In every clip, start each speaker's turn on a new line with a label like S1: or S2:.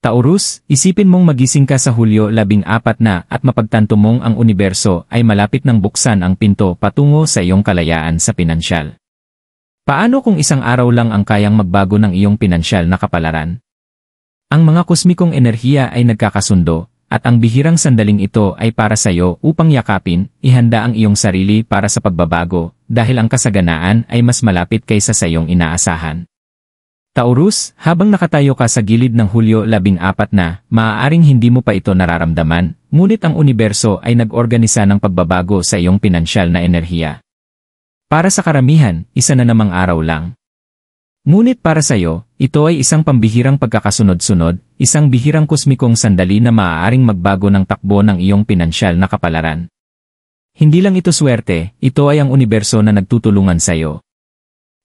S1: Taurus, isipin mong magising ka sa Hulyo 14 na at mapagtanto mong ang universo ay malapit ng buksan ang pinto patungo sa iyong kalayaan sa pinansyal. Paano kung isang araw lang ang kayang magbago ng iyong pinansyal na kapalaran? Ang mga kosmikong enerhiya ay nagkakasundo, at ang bihirang sandaling ito ay para sa iyo upang yakapin, ihanda ang iyong sarili para sa pagbabago, dahil ang kasaganaan ay mas malapit kaysa sa iyong inaasahan. Taurus, habang nakatayo ka sa gilid ng Hulyo 14 na, maaaring hindi mo pa ito nararamdaman, ngunit ang universo ay nag-organisa ng pagbabago sa iyong pinansyal na enerhiya. Para sa karamihan, isa na namang araw lang. Ngunit para sa iyo, ito ay isang pambihirang pagkakasunod-sunod, isang bihirang kosmikong sandali na maaaring magbago ng takbo ng iyong pinansyal na kapalaran. Hindi lang ito swerte, ito ay ang universo na nagtutulungan sa iyo.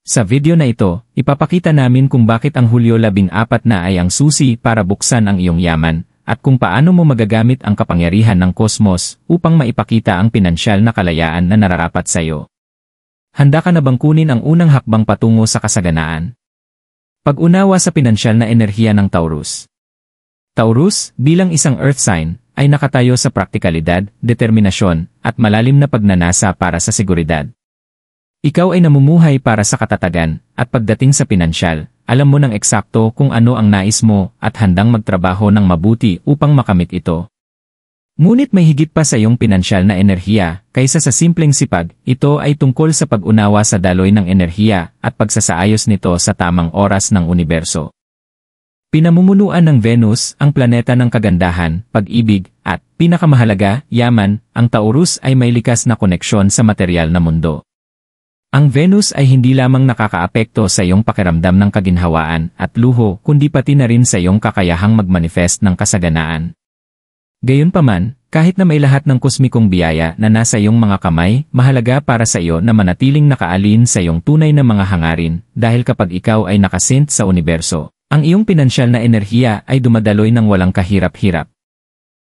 S1: Sa video na ito, ipapakita namin kung bakit ang Hulyo 14 na ay ang susi para buksan ang iyong yaman, at kung paano mo magagamit ang kapangyarihan ng kosmos upang maipakita ang pinansyal na kalayaan na nararapat sa iyo. Handa ka na bang kunin ang unang hakbang patungo sa kasaganaan? Pag-unawa sa pinansyal na enerhiya ng Taurus. Taurus, bilang isang earth sign, ay nakatayo sa praktikalidad, determinasyon, at malalim na pagnanasa para sa seguridad. Ikaw ay namumuhay para sa katatagan, at pagdating sa pinansyal, alam mo ng eksakto kung ano ang nais mo at handang magtrabaho ng mabuti upang makamit ito. Ngunit may higit pa sa iyong pinansyal na enerhiya, kaysa sa simpleng sipag, ito ay tungkol sa pag-unawa sa daloy ng enerhiya at pagsasaayos nito sa tamang oras ng universo. Pinamumunuan ng Venus, ang planeta ng kagandahan, pag-ibig, at, pinakamahalaga, yaman, ang Taurus ay may likas na koneksyon sa materyal na mundo. Ang Venus ay hindi lamang nakakaapekto sa iyong pakiramdam ng kaginhawaan at luho, kundi pati na rin sa iyong kakayahang mag-manifest ng kasaganaan. Gayunpaman, kahit na may lahat ng kosmikong biyaya na nasa iyong mga kamay, mahalaga para sa iyo na manatiling nakaalin sa iyong tunay na mga hangarin, dahil kapag ikaw ay nakasint sa universo, ang iyong pinansyal na enerhiya ay dumadaloy ng walang kahirap-hirap.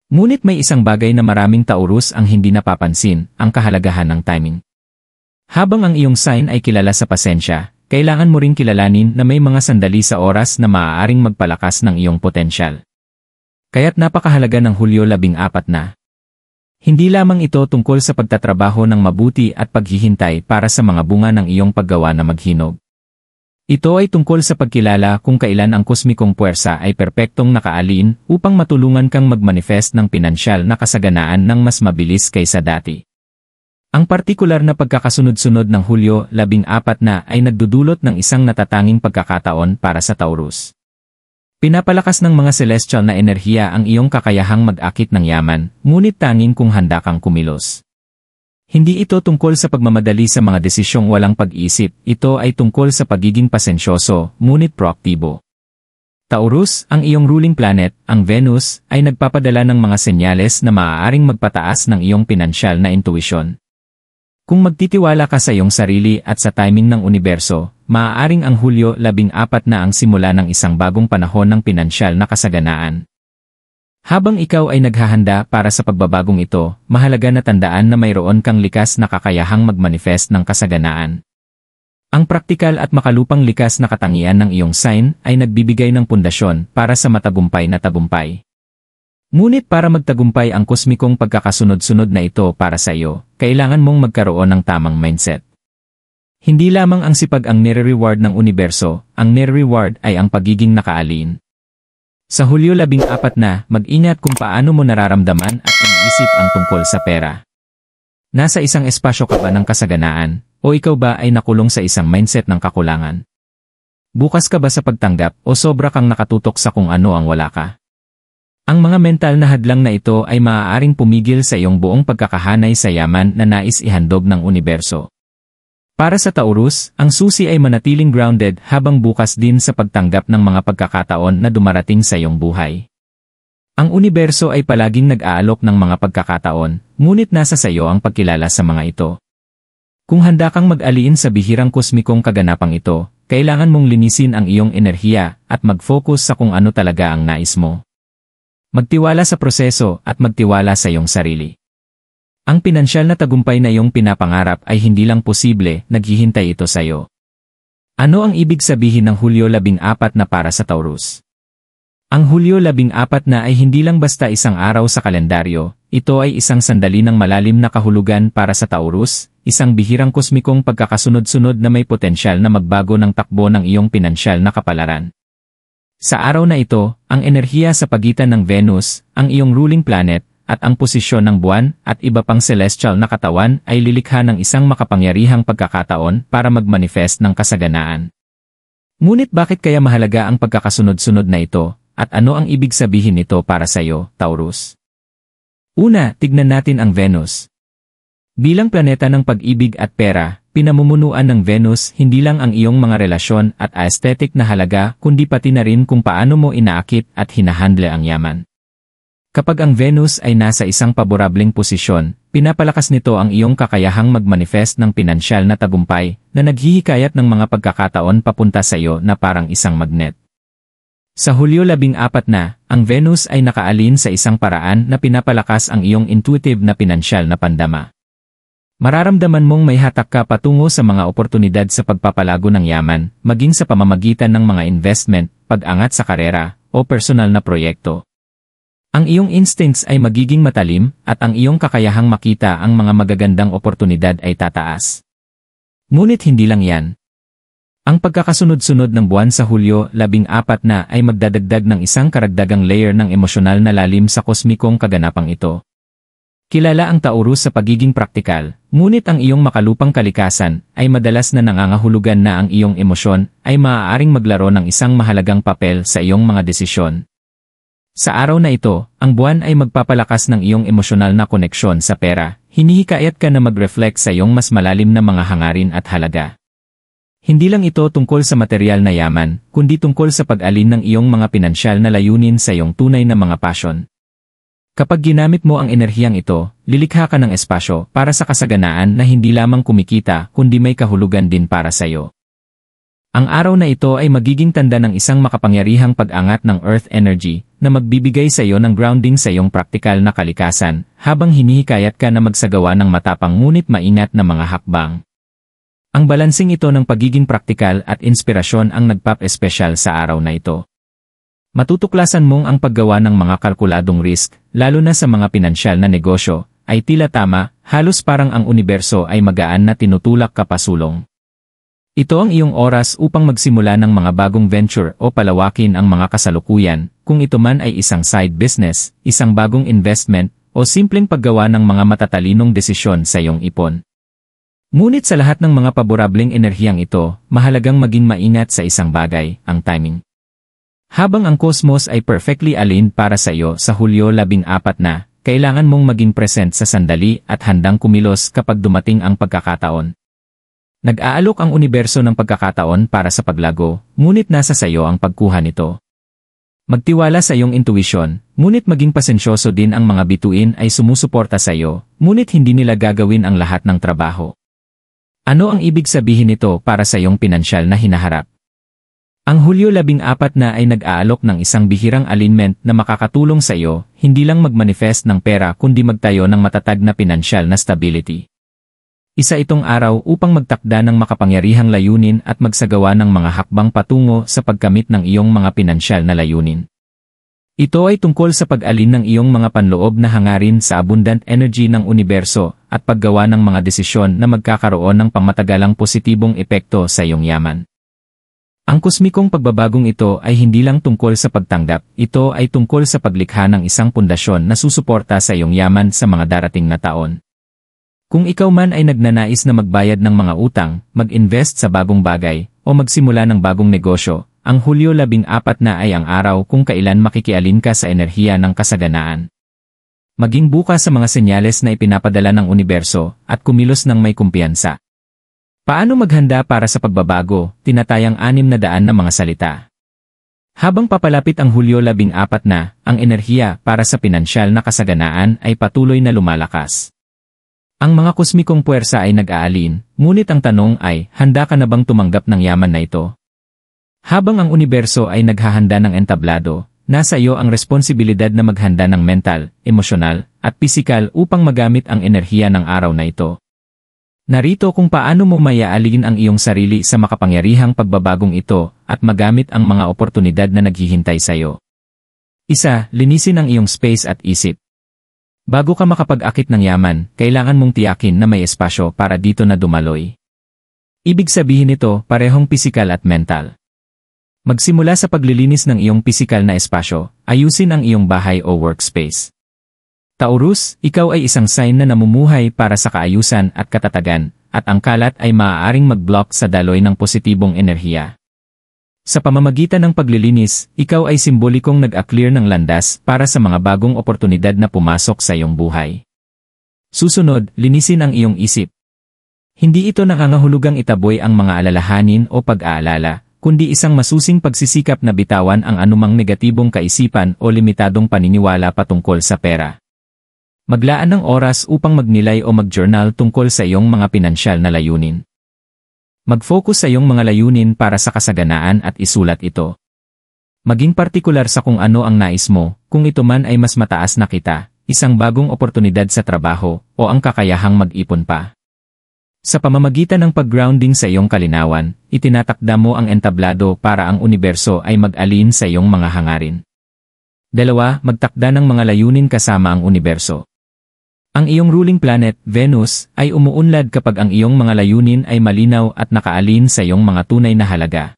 S1: Ngunit may isang bagay na maraming Taurus ang hindi napapansin, ang kahalagahan ng timing. Habang ang iyong sign ay kilala sa pasensya, kailangan mo ring kilalanin na may mga sandali sa oras na maaaring magpalakas ng iyong potensyal. Kaya't napakahalaga ng Hulyo 14 na. Hindi lamang ito tungkol sa pagtatrabaho ng mabuti at paghihintay para sa mga bunga ng iyong paggawa na maghinog. Ito ay tungkol sa pagkilala kung kailan ang kosmikong puwersa ay perpektong nakaalin upang matulungan kang mag-manifest ng pinansyal na kasaganaan ng mas mabilis kaysa dati. Ang partikular na pagkakasunod-sunod ng Hulyo 14 na ay nagdudulot ng isang natatanging pagkakataon para sa Taurus. Pinapalakas ng mga celestial na enerhiya ang iyong kakayahang mag-akit ng yaman, ngunit tanging kung handa kang kumilos. Hindi ito tungkol sa pagmamadali sa mga desisyong walang pag-isip, ito ay tungkol sa pagiging pasensyoso, ngunit proaktibo. Taurus, ang iyong ruling planet, ang Venus, ay nagpapadala ng mga senyales na maaaring magpataas ng iyong pinansyal na intuisyon. Kung magtitiwala ka sa iyong sarili at sa timing ng universo, maaaring ang Hulyo 14 na ang simula ng isang bagong panahon ng pinansyal na kasaganaan. Habang ikaw ay naghahanda para sa pagbabagong ito, mahalaga na tandaan na mayroon kang likas na kakayahang mag-manifest ng kasaganaan. Ang praktikal at makalupang likas na katangian ng iyong sign ay nagbibigay ng pundasyon para sa matagumpay na tagumpay. Ngunit para magtagumpay ang kosmikong pagkakasunod-sunod na ito para sa iyo, kailangan mong magkaroon ng tamang mindset. Hindi lamang ang sipag ang nire-reward ng universo, ang nire-reward ay ang pagiging nakaalin. Sa Hulyo 14 na, mag-ingat kung paano mo nararamdaman at iniisip ang tungkol sa pera. Nasa isang espasyo ka ba ng kasaganaan, o ikaw ba ay nakulong sa isang mindset ng kakulangan? Bukas ka ba sa pagtanggap o sobra kang nakatutok sa kung ano ang wala ka? Ang mga mental na hadlang na ito ay maaaring pumigil sa iyong buong pagkakahanay sa yaman na nais ihandog ng universo. Para sa Taurus, ang susi ay manatiling grounded habang bukas din sa pagtanggap ng mga pagkakataon na dumarating sa iyong buhay. Ang universo ay palaging nag-aalok ng mga pagkakataon, ngunit nasa sa iyo ang pagkilala sa mga ito. Kung handa kang mag-aliin sa bihirang kosmikong kaganapang ito, kailangan mong linisin ang iyong enerhiya at mag-focus sa kung ano talaga ang nais mo. Magtiwala sa proseso at magtiwala sa iyong sarili. Ang pinansyal na tagumpay na iyong pinapangarap ay hindi lang posible, naghihintay ito sa iyo. Ano ang ibig sabihin ng Hulyo 14 na para sa Taurus? Ang Hulyo 14 na ay hindi lang basta isang araw sa kalendaryo, ito ay isang sandali ng malalim na kahulugan para sa Taurus, isang bihirang kosmikong pagkakasunod-sunod na may potensyal na magbago ng takbo ng iyong pinansyal na kapalaran. Sa araw na ito, ang enerhiya sa pagitan ng Venus, ang iyong ruling planet, at ang posisyon ng buwan at iba pang celestial na katawan ay lilikha ng isang makapangyarihang pagkakataon para magmanifest ng kasaganaan. Ngunit bakit kaya mahalaga ang pagkakasunod-sunod na ito? At ano ang ibig sabihin nito para sa iyo, Taurus? Una, tignan natin ang Venus. Bilang planeta ng pag-ibig at pera, pinamumunuan ng Venus hindi lang ang iyong mga relasyon at aesthetic na halaga kundi pati na rin kung paano mo inaakit at hinahandle ang yaman. Kapag ang Venus ay nasa isang paborableng posisyon, pinapalakas nito ang iyong kakayahang magmanifest ng pinansyal na tagumpay na naghihikayat ng mga pagkakataon papunta sa iyo na parang isang magnet. Sa Hulyo 14 na, ang Venus ay nakaalin sa isang paraan na pinapalakas ang iyong intuitive na pinansyal na pandama. Mararamdaman mong may hatak ka patungo sa mga oportunidad sa pagpapalago ng yaman, maging sa pamamagitan ng mga investment, pag-angat sa karera, o personal na proyekto. Ang iyong instincts ay magiging matalim, at ang iyong kakayahang makita ang mga magagandang oportunidad ay tataas. Ngunit hindi lang yan. Ang pagkakasunod-sunod ng buwan sa Hulyo 14 na ay magdadagdag ng isang karagdagang layer ng emosyonal na lalim sa kosmikong kaganapang ito. Kilala ang Taurus sa pagiging praktikal, ngunit ang iyong makalupang kalikasan ay madalas na nangangahulugan na ang iyong emosyon ay maaaring maglaro ng isang mahalagang papel sa iyong mga desisyon. Sa araw na ito, ang buwan ay magpapalakas ng iyong emosyonal na koneksyon sa pera, hinihikayat ka na mag-reflect sa iyong mas malalim na mga hangarin at halaga. Hindi lang ito tungkol sa material na yaman, kundi tungkol sa pag-alin ng iyong mga pinansyal na layunin sa iyong tunay na mga passion. Kapag ginamit mo ang enerhiyang ito, lilikha ka ng espasyo para sa kasaganaan na hindi lamang kumikita kundi may kahulugan din para sa iyo. Ang araw na ito ay magiging tanda ng isang makapangyarihang pag-angat ng earth energy na magbibigay sa iyo ng grounding sa iyong praktikal na kalikasan habang hinihikayat ka na magsagawa ng matapang ngunit maingat na mga hakbang. Ang balansing ito ng pagiging praktikal at inspirasyon ang nagpap-espesyal sa araw na ito. Matutuklasan mong ang paggawa ng mga kalkuladong risk, lalo na sa mga pinansyal na negosyo, ay tila tama, halos parang ang universo ay magaan na tinutulak ka pasulong. Ito ang iyong oras upang magsimula ng mga bagong venture o palawakin ang mga kasalukuyan, kung ito man ay isang side business, isang bagong investment, o simpleng paggawa ng mga matatalinong desisyon sa iyong ipon. Ngunit sa lahat ng mga paborableng enerhiyang ito, mahalagang maging maingat sa isang bagay, ang timing. Habang ang cosmos ay perfectly aligned para sa iyo sa Hulyo 14 na, kailangan mong maging present sa sandali at handang kumilos kapag dumating ang pagkakataon. Nag-aalok ang universo ng pagkakataon para sa paglago, ngunit nasa sa iyo ang pagkuha nito. Magtiwala sa iyong intuition, ngunit maging pasensyoso din ang mga bituin ay sumusuporta sa iyo, ngunit hindi nila gagawin ang lahat ng trabaho. Ano ang ibig sabihin nito para sa iyong pinansyal na hinaharap? Ang Hulyo 14 na ay nag-aalok ng isang bihirang alignment na makakatulong sa iyo, hindi lang magmanifest ng pera kundi magtayo ng matatag na pinansyal na stability. Isa itong araw upang magtakda ng makapangyarihang layunin at magsagawa ng mga hakbang patungo sa pagkamit ng iyong mga pinansyal na layunin. Ito ay tungkol sa pag-alin ng iyong mga panloob na hangarin sa abundant energy ng universo at paggawa ng mga desisyon na magkakaroon ng pangmatagalang positibong epekto sa iyong yaman. Ang kosmikong pagbabagong ito ay hindi lang tungkol sa pagtanggap, ito ay tungkol sa paglikha ng isang pundasyon na susuporta sa iyong yaman sa mga darating na taon. Kung ikaw man ay nagnanais na magbayad ng mga utang, mag-invest sa bagong bagay, o magsimula ng bagong negosyo, ang Hulyo 14 na ay ang araw kung kailan makikialin ka sa enerhiya ng kasaganaan. Maging bukas sa mga senyales na ipinapadala ng universo at kumilos ng may kumpiyansa. Paano maghanda para sa pagbabago? Tinatayang 600 na mga salita. Habang papalapit ang Hulyo 14 na, ang enerhiya para sa pinansyal na kasaganaan ay patuloy na lumalakas. Ang mga kosmikong puwersa ay nag-aalin, ngunit ang tanong ay, handa ka na bang tumanggap ng yaman na ito? Habang ang universo ay naghahanda ng entablado, nasa iyo ang responsibilidad na maghanda ng mental, emosyonal, at pisikal upang magamit ang enerhiya ng araw na ito. Narito kung paano mo mayaalin ang iyong sarili sa makapangyarihang pagbabagong ito at magamit ang mga oportunidad na naghihintay sa iyo. Linisin ang iyong space at isip. Bago ka makapag-akit ng yaman, kailangan mong tiyakin na may espasyo para dito na dumaloy. Ibig sabihin nito, parehong pisikal at mental. Magsimula sa paglilinis ng iyong pisikal na espasyo, ayusin ang iyong bahay o workspace. Taurus, ikaw ay isang sign na namumuhay para sa kaayusan at katatagan, at ang kalat ay maaaring mag-block sa daloy ng positibong enerhiya. Sa pamamagitan ng paglilinis, ikaw ay simbolikong nag-a-clear ng landas para sa mga bagong oportunidad na pumasok sa iyong buhay. Susunod, linisin ang iyong isip. Hindi ito nangangahulugang itaboy ang mga alalahanin o pag-aalala, kundi isang masusing pagsisikap na bitawan ang anumang negatibong kaisipan o limitadong paniniwala patungkol sa pera. Maglaan ng oras upang magnilay o mag-journal tungkol sa iyong mga pinansyal na layunin. Mag-focus sa iyong mga layunin para sa kasaganaan at isulat ito. Maging partikular sa kung ano ang nais mo, kung ito man ay mas mataas na kita, isang bagong oportunidad sa trabaho, o ang kakayahang mag-ipon pa. Sa pamamagitan ng pag-grounding sa iyong kalinawan, itinatakda mo ang entablado para ang universo ay mag-alin sa iyong mga hangarin. 2. Magtakda ng mga layunin kasama ang universo. Ang iyong ruling planet, Venus, ay umuunlad kapag ang iyong mga layunin ay malinaw at nakaalin sa iyong mga tunay na halaga.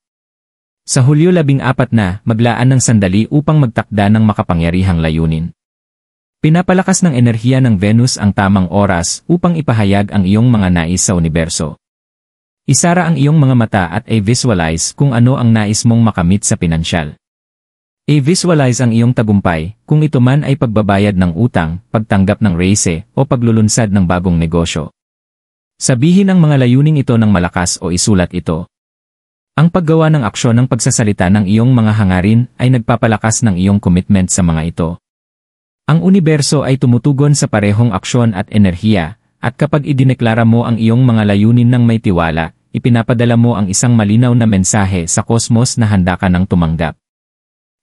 S1: Sa Hulyo 14 na, maglaan ng sandali upang magtakda ng makapangyarihang layunin. Pinapalakas ng enerhiya ng Venus ang tamang oras upang ipahayag ang iyong mga nais sa universo. Isara ang iyong mga mata at i-visualize kung ano ang nais mong makamit sa pinansyal. I-visualize ang iyong tagumpay, kung ito man ay pagbabayad ng utang, pagtanggap ng raise, o paglulunsad ng bagong negosyo. Sabihin ang mga layuning ito ng malakas o isulat ito. Ang paggawa ng aksyon ng pagsasalita ng iyong mga hangarin ay nagpapalakas ng iyong commitment sa mga ito. Ang universo ay tumutugon sa parehong aksyon at enerhiya, at kapag idineklara mo ang iyong mga layunin ng may tiwala, ipinapadala mo ang isang malinaw na mensahe sa kosmos na handa ka ng tumanggap.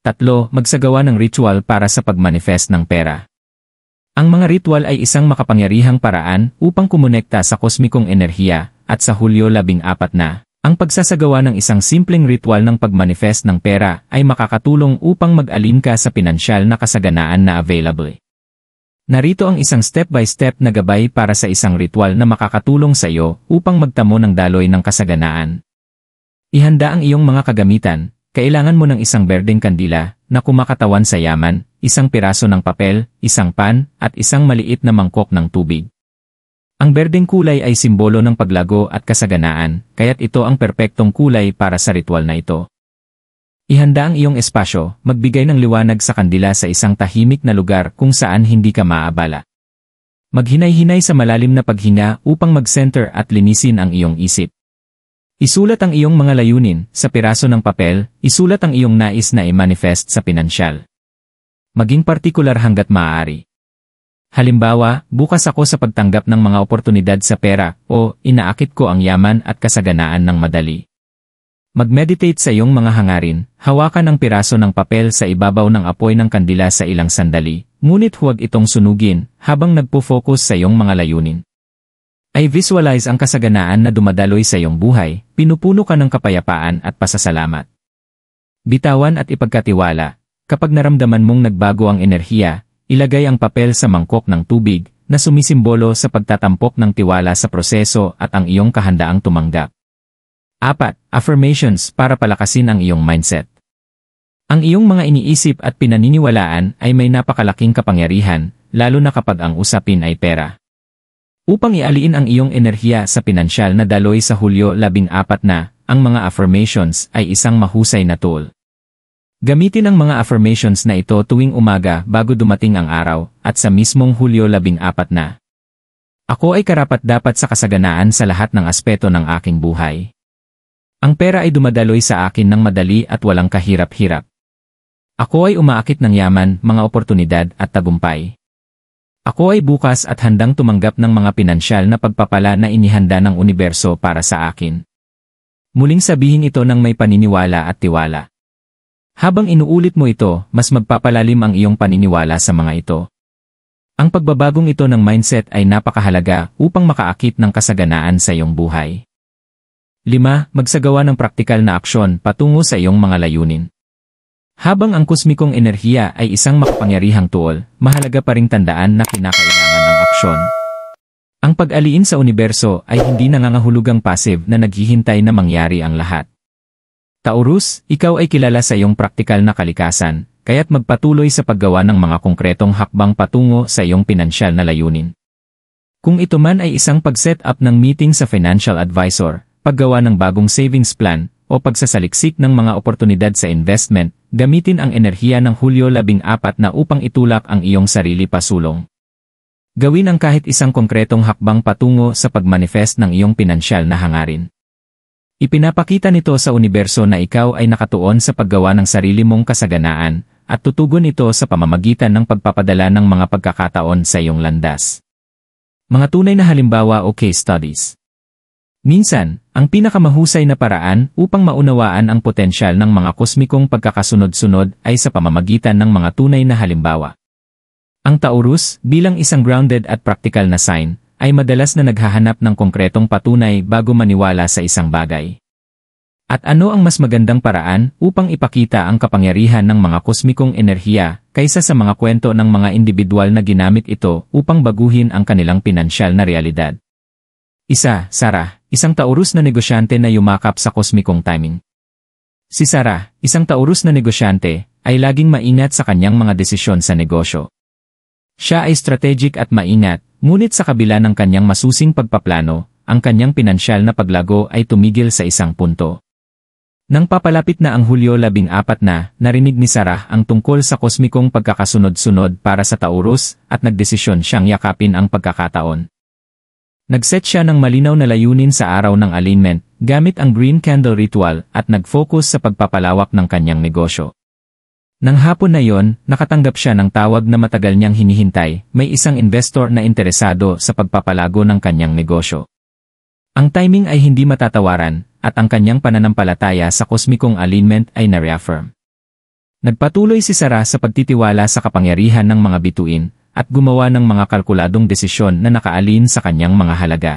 S1: 3. Magsagawa ng ritual para sa pagmanifest ng pera. Ang mga ritual ay isang makapangyarihang paraan upang kumonekta sa kosmikong enerhiya, at sa Hulyo 14 na, ang pagsasagawa ng isang simpleng ritual ng pagmanifest ng pera ay makakatulong upang mag-alin ka sa pinansyal na kasaganaan na available. Narito ang isang step-by-step na gabay para sa isang ritual na makakatulong sa iyo upang magtamo ng daloy ng kasaganaan. Ihanda ang iyong mga kagamitan. Kailangan mo ng isang berdeng kandila na kumakatawan sa yaman, isang piraso ng papel, isang pan, at isang maliit na mangkok ng tubig. Ang berdeng kulay ay simbolo ng paglago at kasaganaan, kaya't ito ang perpektong kulay para sa ritual na ito. Ihanda ang iyong espasyo, magbigay ng liwanag sa kandila sa isang tahimik na lugar kung saan hindi ka maabala. Maghinay-hinay sa malalim na paghinga upang mag-center at linisin ang iyong isip. Isulat ang iyong mga layunin, sa piraso ng papel, isulat ang iyong nais na i-manifest sa pinansyal. Maging partikular hanggat maaari. Halimbawa, bukas ako sa pagtanggap ng mga oportunidad sa pera, o inaakit ko ang yaman at kasaganaan ng madali. Mag-meditate sa iyong mga hangarin, hawakan ang piraso ng papel sa ibabaw ng apoy ng kandila sa ilang sandali, ngunit huwag itong sunugin habang nagpo-focus sa iyong mga layunin. Ay visualize ang kasaganaan na dumadaloy sa iyong buhay, pinupuno ka ng kapayapaan at pasasalamat. Bitawan at ipagkatiwala, kapag naramdaman mong nagbago ang enerhiya, ilagay ang papel sa mangkok ng tubig na sumisimbolo sa pagtatampok ng tiwala sa proseso at ang iyong kahandaang tumanggap. 4. Affirmations para palakasin ang iyong mindset. Ang iyong mga iniisip at pinaniniwalaan ay may napakalaking kapangyarihan, lalo na kapag ang usapin ay pera. Upang ialiin ang iyong enerhiya sa pinansyal na daloy sa Hulyo 14 na, ang mga affirmations ay isang mahusay na tool. Gamitin ang mga affirmations na ito tuwing umaga bago dumating ang araw, at sa mismong Hulyo 14 na. Ako ay karapat-dapat sa kasaganaan sa lahat ng aspeto ng aking buhay. Ang pera ay dumadaloy sa akin ng madali at walang kahirap-hirap. Ako ay umaakit ng yaman, mga oportunidad at tagumpay. Ako ay bukas at handang tumanggap ng mga pinansyal na pagpapala na inihanda ng universo para sa akin. Muling sabihin ito ng may paniniwala at tiwala. Habang inuulit mo ito, mas magpapalalim ang iyong paniniwala sa mga ito. Ang pagbabagong ito ng mindset ay napakahalaga upang makaakit ng kasaganaan sa iyong buhay. 5. Magsagawa ng praktikal na aksyon patungo sa iyong mga layunin. Habang ang kosmikong enerhiya ay isang makapangyarihang tool, mahalaga pa ring tandaan na kinakailangan ng aksyon. Ang pag-aliin sa universo ay hindi nangangahulugang passive na naghihintay na mangyari ang lahat. Taurus, ikaw ay kilala sa iyong praktikal na kalikasan, kaya't magpatuloy sa paggawa ng mga konkretong hakbang patungo sa iyong pinansyal na layunin. Kung ito man ay isang pag-set up ng meeting sa financial advisor, paggawa ng bagong savings plan, o pagsasaliksik ng mga oportunidad sa investment, gamitin ang enerhiya ng Hulyo 14 na upang itulak ang iyong sarili pasulong. Gawin ang kahit isang konkretong hakbang patungo sa pagmanifest ng iyong pinansyal na hangarin. Ipinapakita nito sa universo na ikaw ay nakatuon sa paggawa ng sarili mong kasaganaan, at tutugon ito sa pamamagitan ng pagpapadala ng mga pagkakataon sa iyong landas. Mga tunay na halimbawa o case studies. Minsan, ang pinakamahusay na paraan upang maunawaan ang potensyal ng mga kosmikong pagkakasunod-sunod ay sa pamamagitan ng mga tunay na halimbawa. Ang Taurus, bilang isang grounded at practical na sign, ay madalas na naghahanap ng konkretong patunay bago maniwala sa isang bagay. At ano ang mas magandang paraan upang ipakita ang kapangyarihan ng mga kosmikong enerhiya kaysa sa mga kwento ng mga individual na ginamit ito upang baguhin ang kanilang pinansyal na realidad? Sarah, isang Taurus na negosyante na yumakap sa kosmikong timing. Si Sarah, isang Taurus na negosyante, ay laging maingat sa kanyang mga desisyon sa negosyo. Siya ay strategic at maingat, ngunit sa kabila ng kanyang masusing pagpaplano, ang kanyang pinansyal na paglago ay tumigil sa isang punto. Nang papalapit na ang Hulyo 14 narinig ni Sarah ang tungkol sa kosmikong pagkakasunod-sunod para sa Taurus at nagdesisyon siyang yakapin ang pagkakataon. Nagset siya ng malinaw na layunin sa araw ng alignment, gamit ang green candle ritual at nag-focus sa pagpapalawak ng kanyang negosyo. Nang hapon na yon, nakatanggap siya ng tawag na matagal niyang hinihintay, may isang investor na interesado sa pagpapalago ng kanyang negosyo. Ang timing ay hindi matatawaran, at ang kanyang pananampalataya sa kosmikong alignment ay na-reaffirm. Nagpatuloy si Sarah sa pagtitiwala sa kapangyarihan ng mga bituin, at gumawa ng mga kalkuladong desisyon na nakaalin sa kanyang mga halaga.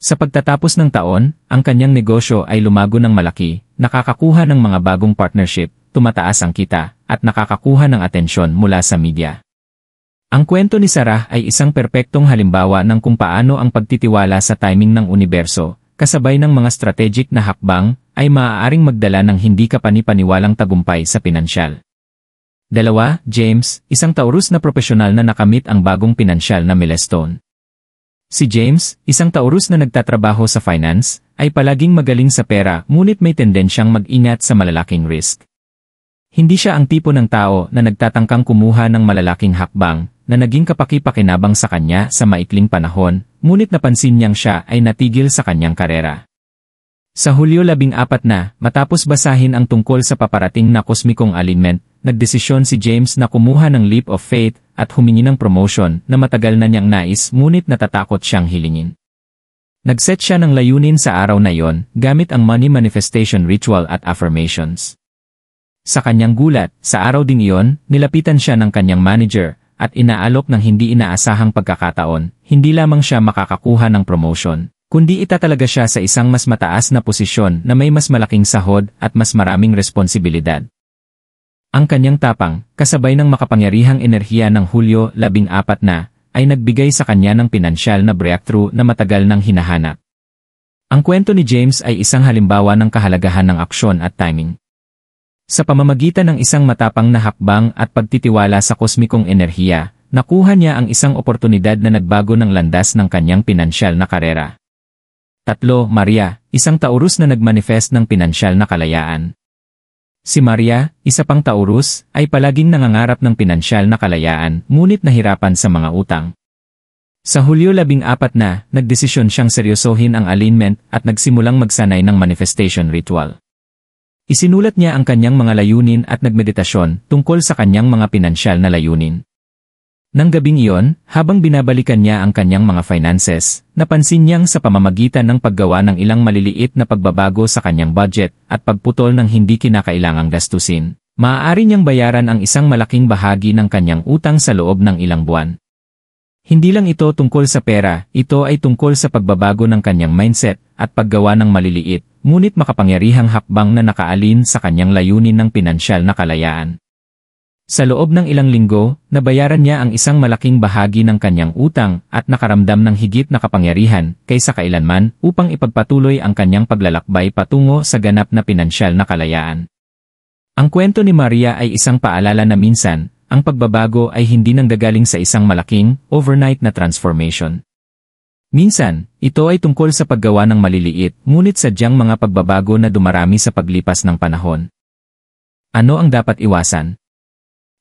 S1: Sa pagtatapos ng taon, ang kanyang negosyo ay lumago ng malaki, nakakakuha ng mga bagong partnership, tumataas ang kita, at nakakakuha ng atensyon mula sa media. Ang kwento ni Sarah ay isang perpektong halimbawa ng kung paano ang pagtitiwala sa timing ng universo, kasabay ng mga strategic na hakbang, ay maaaring magdala ng hindi kapani-paniwalang tagumpay sa pinansyal. 2. James, isang Taurus na profesional na nakamit ang bagong pinansyal na milestone. Si James, isang Taurus na nagtatrabaho sa finance, ay palaging magaling sa pera ngunit may tendensyang mag-ingat sa malalaking risk. Hindi siya ang tipo ng tao na nagtatangkang kumuha ng malalaking hakbang na naging kapaki-pakinabang sa kanya sa maikling panahon, ngunit napansin niyang siya ay natigil sa kanyang karera. Sa Hulyo 14 matapos basahin ang tungkol sa paparating na kosmikong alignment, nagdesisyon si James na kumuha ng leap of faith at humingi ng promotion na matagal na niyang nais ngunit natatakot siyang hilingin. Nagset siya ng layunin sa araw na yon gamit ang money manifestation ritual at affirmations. Sa kanyang gulat, sa araw ding iyon, nilapitan siya ng kanyang manager at inaalok ng hindi inaasahang pagkakataon, hindi lamang siya makakakuha ng promotion, kundi itatalaga siya sa isang mas mataas na posisyon na may mas malaking sahod at mas maraming responsibilidad. Ang kanyang tapang, kasabay ng makapangyarihang enerhiya ng Hulyo 14 ay nagbigay sa kanya ng pinansyal na breakthrough na matagal nang hinahanap. Ang kwento ni James ay isang halimbawa ng kahalagahan ng aksyon at timing. Sa pamamagitan ng isang matapang na hakbang at pagtitiwala sa kosmikong enerhiya, nakuha niya ang isang oportunidad na nagbago ng landas ng kanyang pinansyal na karera. 3. Maria, isang Taurus na nagmanifest ng pinansyal na kalayaan. Si Maria, isa pang Taurus, ay palaging nangangarap ng pinansyal na kalayaan, ngunit nahirapan sa mga utang. Sa Hulyo 14 nagdesisyon siyang seryosohin ang alignment at nagsimulang magsanay ng manifestation ritual. Isinulat niya ang kanyang mga layunin at nagmeditasyon tungkol sa kanyang mga pinansyal na layunin. Nang gabing iyon, habang binabalikan niya ang kanyang mga finances, napansin niyang sa pamamagitan ng paggawa ng ilang maliliit na pagbabago sa kanyang budget at pagputol ng hindi kinakailangang gastusin, maaari niyang bayaran ang isang malaking bahagi ng kanyang utang sa loob ng ilang buwan. Hindi lang ito tungkol sa pera, ito ay tungkol sa pagbabago ng kanyang mindset at paggawa ng maliliit, ngunit makapangyarihang hakbang na nakaalin sa kanyang layunin ng pinansyal na kalayaan. Sa loob ng ilang linggo, nabayaran niya ang isang malaking bahagi ng kanyang utang at nakaramdam ng higit na kapangyarihan kaysa kailanman upang ipagpatuloy ang kanyang paglalakbay patungo sa ganap na pinansyal na kalayaan. Ang kwento ni Maria ay isang paalala na minsan, ang pagbabago ay hindi nanggagaling sa isang malaking, overnight na transformation. Minsan, ito ay tungkol sa paggawa ng maliliit, ngunit sadyang mga pagbabago na dumarami sa paglipas ng panahon. Ano ang dapat iwasan?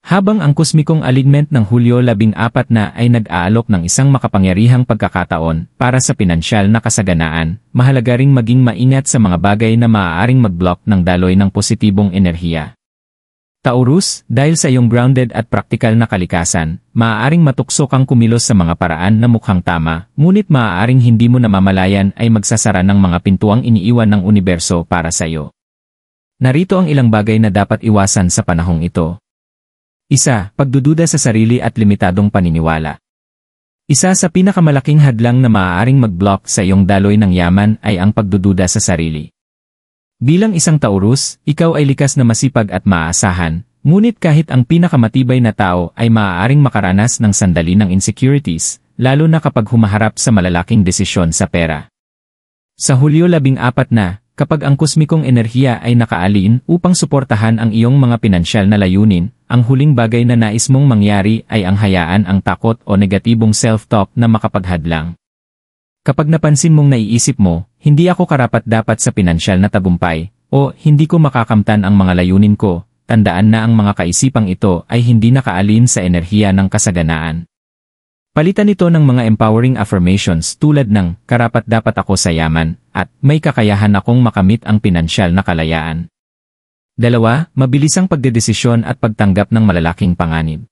S1: Habang ang kosmikong alignment ng Hulyo 14 na ay nag-aalok ng isang makapangyarihang pagkakataon para sa pinansyal na kasaganaan, mahalaga ring maging maingat sa mga bagay na maaaring mag-block ng daloy ng positibong enerhiya. Taurus, dahil sa iyong grounded at praktikal na kalikasan, maaaring matukso kang kumilos sa mga paraan na mukhang tama, ngunit maaaring hindi mo namamalayan ay magsasara ng mga pintuang iniiwan ng universo para sa iyo. Narito ang ilang bagay na dapat iwasan sa panahong ito. 1. Pagdududa sa sarili at limitadong paniniwala. Isa sa pinakamalaking hadlang na maaaring mag-block sa iyong daloy ng yaman ay ang pagdududa sa sarili. Bilang isang Taurus, ikaw ay likas na masipag at maaasahan, ngunit kahit ang pinakamatibay na tao ay maaaring makaranas ng sandali ng insecurities, lalo na kapag humaharap sa malalaking desisyon sa pera. Sa Hulyo 14 na, kapag ang kosmikong enerhiya ay nakaalin upang suportahan ang iyong mga pinansyal na layunin, ang huling bagay na nais mong mangyari ay ang hayaan ang takot o negatibong self-talk na makapaghadlang. Kapag napansin mong naiisip mo, hindi ako karapat-dapat sa pinansyal na tagumpay, o hindi ko makakamtan ang mga layunin ko, tandaan na ang mga kaisipang ito ay hindi nakaalin sa enerhiya ng kasaganaan. Palitan ito ng mga empowering affirmations tulad ng, karapat-dapat ako sa yaman, at may kakayahan akong makamit ang pinansyal na kalayaan. 2. Mabilisang pagdedesisyon at pagtanggap ng malalaking panganib.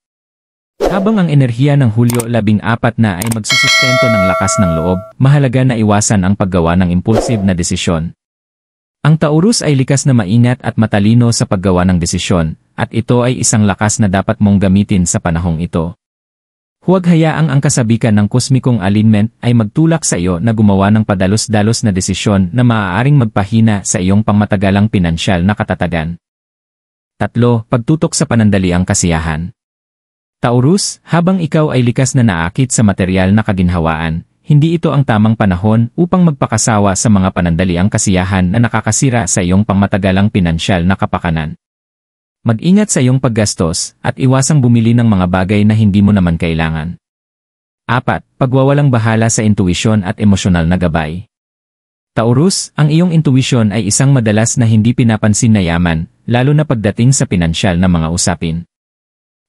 S1: Habang ang enerhiya ng Hulyo 14 na ay magsusustento ng lakas ng loob, mahalaga na iwasan ang paggawa ng impulsive na desisyon. Ang Taurus ay likas na maingat at matalino sa paggawa ng desisyon, at ito ay isang lakas na dapat mong gamitin sa panahong ito. Huwag hayaang ang kasabikan ng kosmikong alignment ay magtulak sa iyo na gumawa ng padalos-dalos na desisyon na maaaring magpahina sa iyong pangmatagalang pinansyal na katatagan. 3. Pagtutok sa panandaliang kasiyahan. Taurus, habang ikaw ay likas na naakit sa material na kaginhawaan, hindi ito ang tamang panahon upang magpakasawa sa mga panandaliang kasiyahan na nakakasira sa iyong pangmatagalang pinansyal na kapakanan. Mag-ingat sa iyong paggastos at iwasang bumili ng mga bagay na hindi mo naman kailangan. 4. Pagwawalang bahala sa intuwisyon at emosyonal na gabay. Taurus, ang iyong intuwisyon ay isang madalas na hindi pinapansin na yaman, lalo na pagdating sa pinansyal na mga usapin.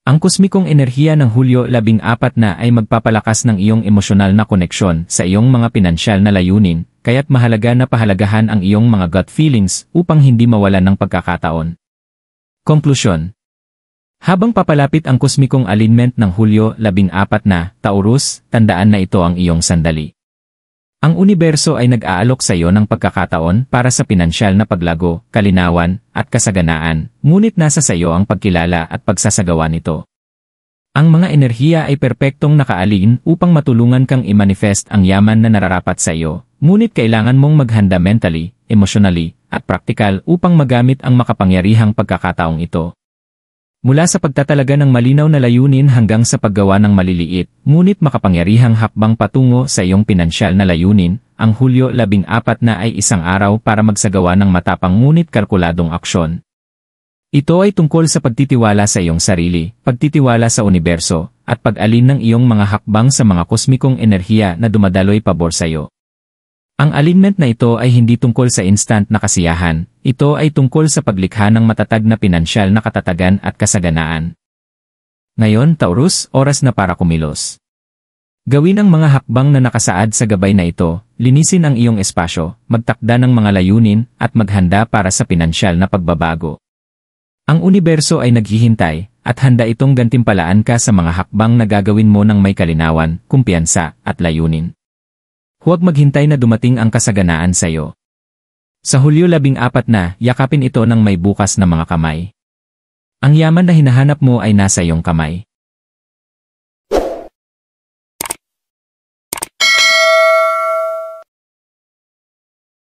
S1: Ang kosmikong enerhiya ng Hulyo 14 na ay magpapalakas ng iyong emosyonal na koneksyon sa iyong mga pinansyal na layunin, kaya't mahalaga na pahalagahan ang iyong mga gut feelings upang hindi mawalan ng pagkakataon. Konklusyon. Habang papalapit ang kosmikong alignment ng Hulyo 14 na, Taurus, tandaan na ito ang iyong sandali. Ang universo ay nag-aalok sa iyo ng pagkakataon para sa pinansyal na paglago, kalinawan, at kasaganaan, ngunit nasa sa iyo ang pagkilala at pagsasagawa nito. Ang mga enerhiya ay perpektong nakaalin upang matulungan kang i-manifest ang yaman na nararapat sa iyo, ngunit kailangan mong maghanda mentally, emotionally, at praktikal upang magamit ang makapangyarihang pagkakataong ito. Mula sa pagtatalaga ng malinaw na layunin hanggang sa paggawa ng maliliit, ngunit makapangyarihang hakbang patungo sa iyong pinansyal na layunin, ang Hulyo 14 na ay isang araw para magsagawa ng matapang ngunit kalkuladong aksyon. Ito ay tungkol sa pagtitiwala sa iyong sarili, pagtitiwala sa universo, at pag-alin ng iyong mga hakbang sa mga kosmikong enerhiya na dumadaloy pabor sa iyo. Ang alignment na ito ay hindi tungkol sa instant na kasiyahan, ito ay tungkol sa paglikha ng matatag na pinansyal na katatagan at kasaganaan. Ngayon, Taurus, oras na para kumilos. Gawin ang mga hakbang na nakasaad sa gabay na ito, linisin ang iyong espasyo, magtakda ng mga layunin, at maghanda para sa pinansyal na pagbabago. Ang universo ay naghihintay, at handa itong gantimpalaan ka sa mga hakbang na gagawin mo ng may kalinawan, kumpiyansa, at layunin. Huwag maghintay na dumating ang kasaganaan sa iyo. Sa Hulyo 14 na, yakapin ito ng may bukas na mga kamay. Ang yaman na hinahanap mo ay nasa iyong kamay.